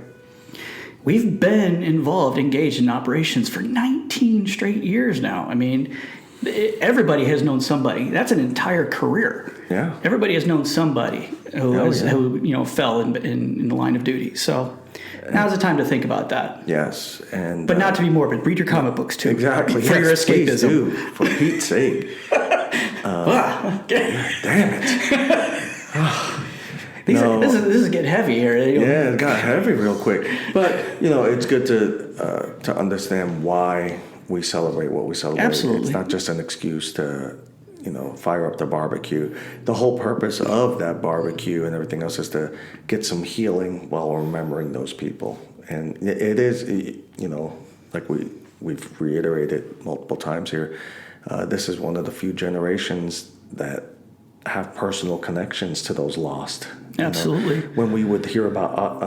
B: We've been engaged in operations for 19 straight years now. I mean, everybody has known somebody. That's an entire career.
A: Yeah.
B: Everybody has known somebody who fell in the line of duty. So now's the time to think about that.
A: Yes,
B: but not to be morbid. Read your comic books too.
A: Exactly.
B: For your escapism.
A: Please do, for Pete's sake. Damn it.
B: This is getting heavy here.
A: Yeah, it got heavy real quick. But it's good to understand why we celebrate what we celebrate.
B: Absolutely.
A: It's not just an excuse to fire up the barbecue. The whole purpose of that barbecue and everything else is to get some healing while remembering those people. And it is, like we've reiterated multiple times here. This is one of the few generations that have personal connections to those lost.
B: Absolutely.
A: When we would hear about,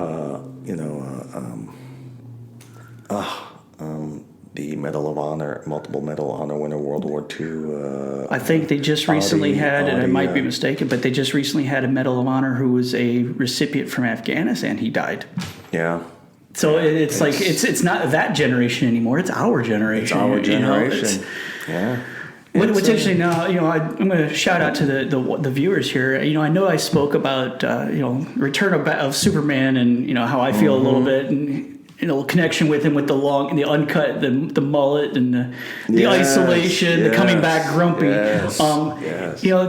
A: the Medal of Honor, multiple Medal of Honor winner, World War II.
B: I think they just recently had, and I might be mistaken, but they just recently had a Medal of Honor who was a recipient from Afghanistan. He died.
A: Yeah.
B: So it's like it's not that generation anymore. It's our generation.
A: It's our generation. Yeah.
B: What's interesting now, I'm going to shout out to the viewers here. I know I spoke about Return of Superman and how I feel a little bit and connection with him with the uncut, the mullet and the isolation, the coming back grumpy.
A: Yes,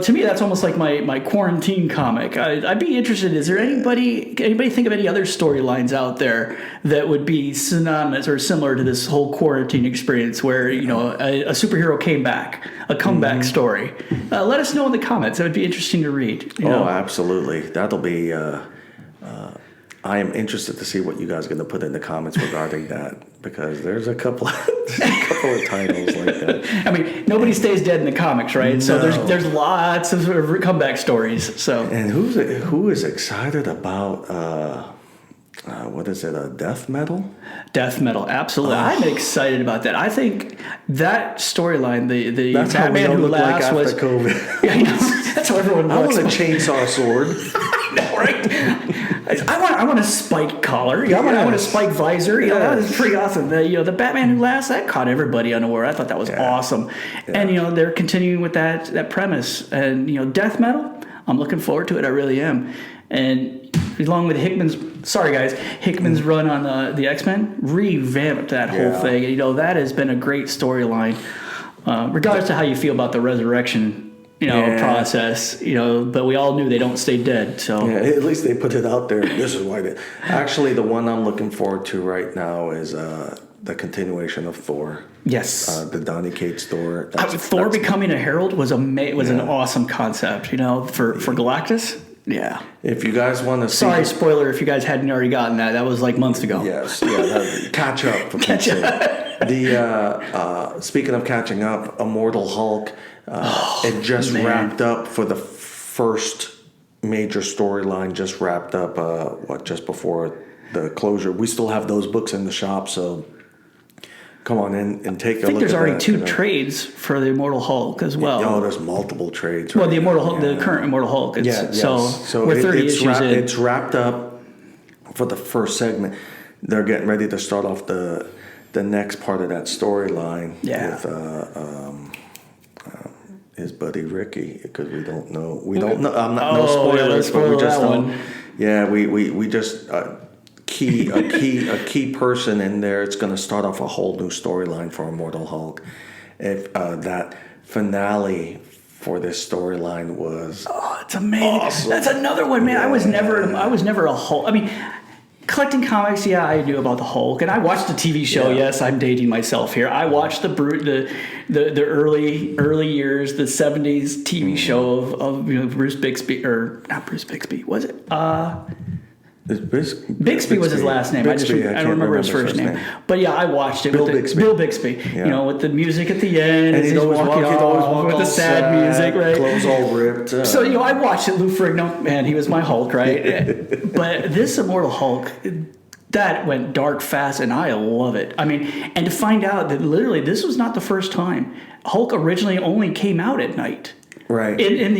B: to me that's almost like my quarantine comic. I'd be interested. Is there anybody think of any other storylines out there that would be synonymous or similar to this whole quarantine experience where a superhero came back, a comeback story? Let us know in the comments. That would be interesting to read.
A: Absolutely. That'll be. I am interested to see what you guys are going to put in the comments regarding that, because there's a couple of titles like that.
B: I mean, nobody stays dead in the comics, right? No. So there's lots of comeback stories. So
A: and who is excited about what is it? A death metal?
B: Death metal, absolutely. I'm excited about that. I think that storyline, the
A: that's
B: Batman Who Laughs
A: like
B: was
A: COVID.
B: Yeah, that's how everyone looks.
A: I want a chainsaw sword.
B: No, right? I want a spike collar. I want a spike visor. That was pretty awesome. The Batman Who Laughs, that caught everybody unaware. I thought that was awesome. Yeah. And they're continuing with that premise. And death metal, I'm looking forward to it. I really am. And along with Hickman's run on the X-Men, revamped that whole thing. That has been a great storyline. Regardless to how you feel about the resurrection process, but we all knew they don't stay dead. So
A: at least they put it out there. This is why actually the one I'm looking forward to right now is the continuation of Thor.
B: Yes.
A: The Donny Cates Thor.
B: Thor becoming a herald was an awesome concept, for Galactus. Yeah.
A: If you guys want to see...
B: Sorry, spoiler, if you guys hadn't already gotten that. That was like months ago.
A: Yes. Yeah, catch up. Catch up. Speaking of catching up, Immortal Hulk, it just wrapped up for the first major storyline, just wrapped up, just before the closure. We still have those books in the shop, so... Come on in and take a look at that.
B: I think there's already two trades for the Immortal Hulk as well.
A: No, there's multiple trades.
B: Well, the Immortal Hulk, the current Immortal Hulk. So we're 30 issues in.
A: It's wrapped up for the first segment. They're getting ready to start off the next part of that storyline with his buddy Ricky, because we don't know. I'm not no spoilers, but we just don't. Yeah, we just. A key person in there. It's going to start off a whole new storyline for Immortal Hulk. If that finale for this storyline was
B: it's amazing.
A: Awesome.
B: That's another one, man. I was never a Hulk. I mean, Collecting comics, yeah, I knew about the Hulk, and I watched the TV show.
A: Yeah.
B: Yes, I'm dating myself here. I watched the early years, the '70s TV show of Bruce Bixby, or not Bruce Bixby, was it? Bixby was his last name.
A: Bixby,
B: I don't remember his first name. But yeah, I watched it.
A: Bill Bixby.
B: Bill Bixby.
A: Yeah.
B: With the music at the end,
A: And he'd always walk
B: with
A: all
B: the sad music, right?
A: Clothes all ripped.
B: So I watched it. Lou Ferrigno, man, he was my Hulk, right? But this Immortal Hulk, that went dark fast, and I love it. I mean, and to find out that literally this was not the first time. Hulk originally only came out at night.
A: Right.
B: In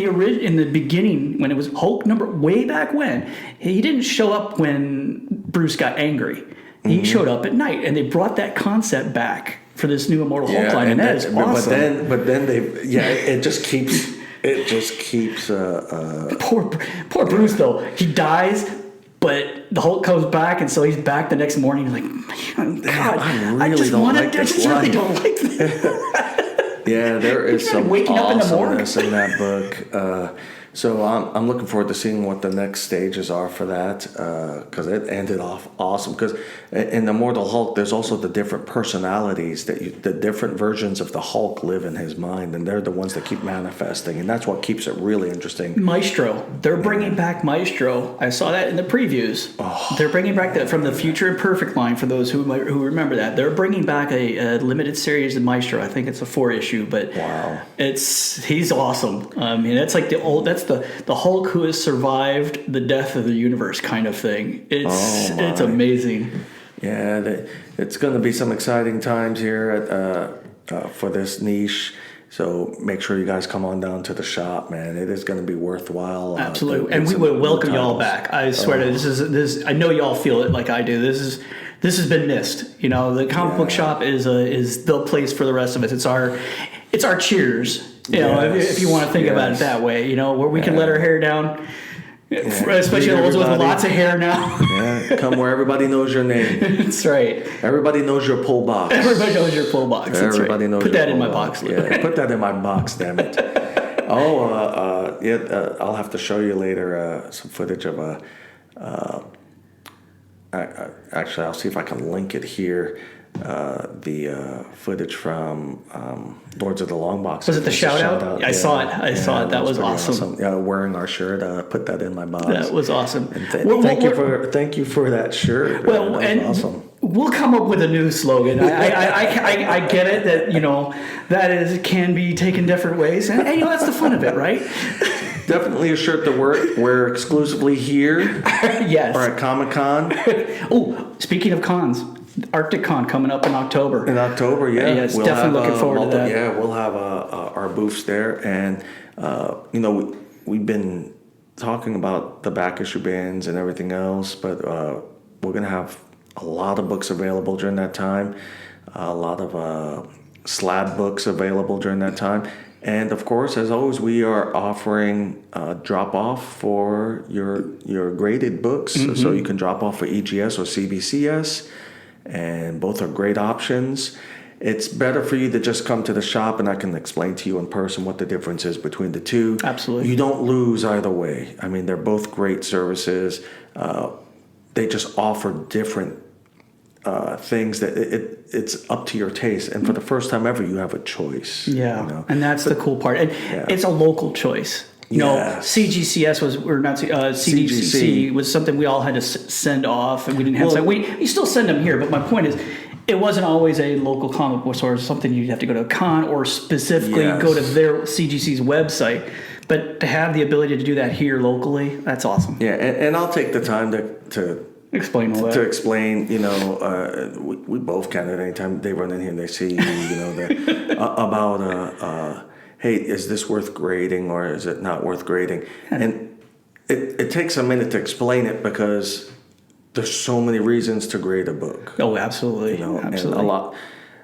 B: the beginning, when it was Hulk way back when, he didn't show up when Bruce got angry. He showed up at night, and they brought that concept back for this new Immortal Hulk line, and that is awesome.
A: But then it just keeps
B: Poor Bruce though. He dies, but the Hulk comes back, and so he's back the next morning. He's like, God, I really don't like this.
A: Yeah, there is some
B: waking up in the morning
A: awesomeness in that book. So I'm looking forward to seeing what the next stages are for that, because it ended off awesome. Because in the Immortal Hulk, there's also the different personalities the different versions of the Hulk live in his mind, and they're the ones that keep manifesting, and that's what keeps it really interesting.
B: Maestro, they're bringing back Maestro. I saw that in the previews. Oh. They're bringing back that from the Future Imperfect line. For those who remember that, they're bringing back a limited series of Maestro. I think it's a 4-issue, but
A: wow,
B: he's awesome. I mean, that's like the Hulk who has survived the death of the universe kind of thing. It's amazing.
A: Yeah, it's going to be some exciting times here for this niche. So make sure you guys come on down to the shop, man. It is going to be worthwhile.
B: Absolutely, and we would welcome y'all back. I swear to this. I know y'all feel it like I do. This has been missed. The comic book shop is the place for the rest of us. It's our cheers. If you want to think about it that way, where we can let our hair down. Yeah. Especially the ones with lots of hair now.
A: Yeah, come where everybody knows your name.
B: That's right.
A: Everybody knows your pull box.
B: Everybody knows your pull box. That's
A: everybody
B: right.
A: knows.
B: Put that in my box.
A: Yeah, put that in my box. Damn it. I'll have to show you later some footage of actually, I'll see if I can link it here. The footage from Lords of the Long Box.
B: Was it the shout out? I saw it. I saw it. That was awesome.
A: Yeah, wearing our shirt. Put that in my box.
B: That was awesome.
A: Thank you for that shirt.
B: Well, and awesome. We'll come up with a new slogan. I get it that can be taken different ways, and that's the fun of it, right?
A: Definitely a shirt to wear exclusively here.
B: Yes.
A: Or at Comic-Con.
B: Oh, speaking of cons. Arctic Con coming up in October.
A: Yeah.
B: Yes, definitely looking forward to that.
A: Yeah, we'll have our booths there, and we've been talking about the back issue bins and everything else, but we're gonna have a lot of books available during that time, a lot of slab books available during that time, and of course, as always, we are offering drop off for your graded books, so you can drop off for EGS or CBCS. And both are great options. It's better for you to just come to the shop, and I can explain to you in person what the difference is between the two.
B: Absolutely.
A: You don't lose either way. I mean, they're both great services. They just offer different things that it's up to your taste. And for the first time ever, you have a choice.
B: Yeah, and that's the cool part. And it's a local choice. CGCS CDCC was something we all had to send off, and we didn't have. We still send them here, but my point is, it wasn't always a local comic book store. It was something you'd have to go to a con or specifically go to their CGC's website. But to have the ability to do that here locally, that's awesome.
A: Yeah, and I'll take the time to
B: explain all that.
A: To explain, we both can at any time they run in here and they see about. Hey, is this worth grading or is it not worth grading? And it takes a minute to explain it because there's so many reasons to grade a book.
B: Oh, absolutely. Absolutely.
A: And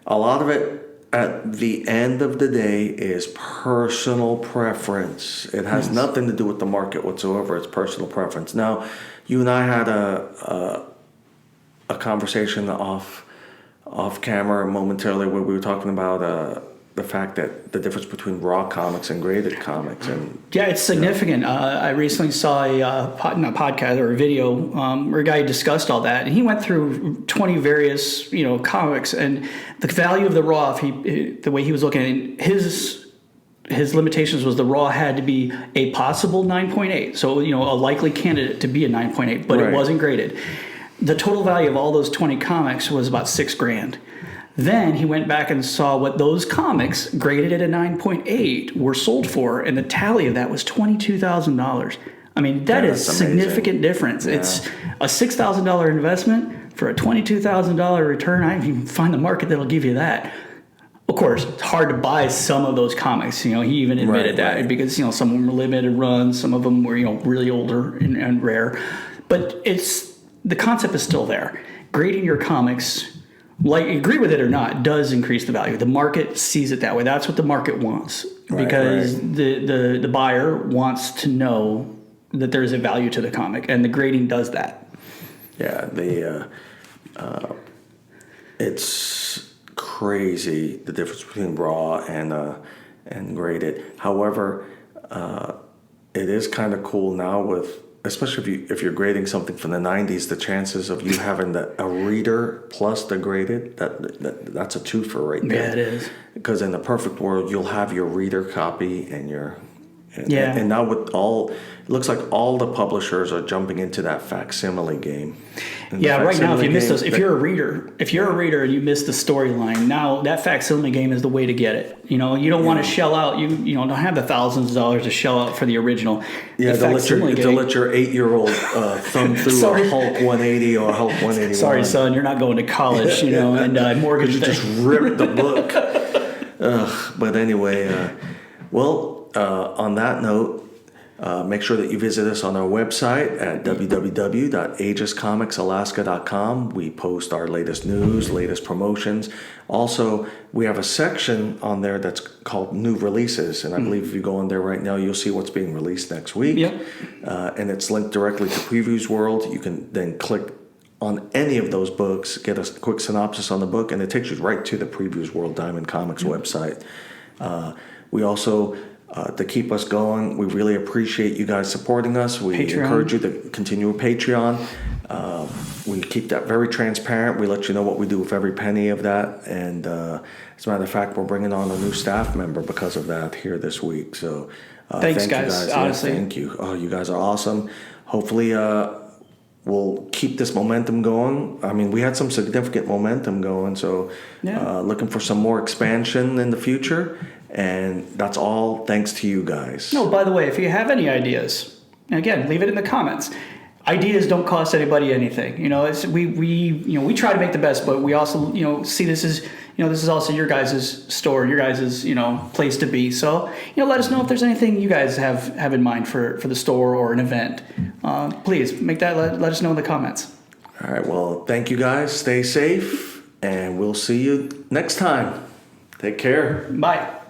A: a lot of it at the end of the day is personal preference. It has nothing to do with the market whatsoever. It's personal preference. Now, you and I had a conversation off camera momentarily where we were talking about the fact that the difference between raw comics and graded comics, and
B: Yeah, it's significant. I recently saw not a podcast or a video where a guy discussed all that, and he went through 20 various comics, and the value of the raw. The way he was looking at it, his limitations was the raw had to be a possible 9.8, so a likely candidate to be a 9.8, but
A: Right.
B: it wasn't graded. The total value of all those 20 comics was about $6,000. Then he went back and saw what those comics graded at a 9.8 were sold for, and the tally of that was $22,000. I mean, that is
A: that's
B: significant difference.
A: Yeah.
B: It's a $6,000 investment for a $22,000 return. I didn't even find the market that'll give you that. Of course, it's hard to buy some of those comics. He even admitted that
A: right.
B: because some of them were limited runs, some of them were really older and rare. But the concept is still there. Grading your comics, like agree with it or not, does increase the value. The market sees it that way. That's what the market wants because the buyer wants to know that there is a value to the comic, and the grading does that.
A: Yeah, it's crazy the difference between raw and graded. However, it is kind of cool now with, especially if you're grading something from the 90s, the chances of you having a reader plus the graded, that's a twofer right there.
B: Yeah, it is.
A: Because in the perfect world, you'll have your reader copy and your
B: Yeah.
A: And now it looks like all the publishers are jumping into that facsimile game. And
B: Yeah, right now, if you miss
A: facsimile
B: those,
A: game,
B: if you're a reader and you miss the storyline, now that facsimile game is the way to get it. You don't want to shell out. You don't have the thousands of dollars to shell out for the original.
A: Yeah,
B: the
A: they'll let your 8-year-old thumb through
B: Sorry.
A: a Hulk 180 or a Hulk 181.
B: Sorry, son, you're not going to college. And mortgage.
A: You just ripped the book. But anyway, on that note, make sure that you visit us on our website at www.aegiscomicsalaska.com. We post our latest news, latest promotions. Also, we have a section on there that's called New Releases, and I believe if you go on there right now, you'll see what's being released next week.
B: Yep.
A: And it's linked directly to Previews World. You can then click on any of those books, get a quick synopsis on the book, and it takes you right to the Previews World Diamond Comics website. We also, to keep us going, we really appreciate you guys supporting us. We encourage you to continue with Patreon. We keep that very transparent. We let you know what we do with every penny of that. And as a matter of fact, we're bringing on a new staff member because of that here this week. So
B: Thanks,
A: thank
B: guys.
A: you guys.
B: Honestly.
A: Yeah, thank you. Oh, you guys are awesome. Hopefully, we'll keep this momentum going. I mean, we had some significant momentum going, so looking for some more expansion in the future. And that's all thanks to you guys.
B: No, by the way, if you have any ideas, again, leave it in the comments. Ideas don't cost anybody anything. We try to make the best, but we also see this as this is also your guys' store, your guys' place to be. So let us know if there's anything you guys have in mind for the store or an event. Please make that let us know in the comments.
A: All right. Well, thank you guys. Stay safe, and we'll see you next time. Take care.
B: Bye.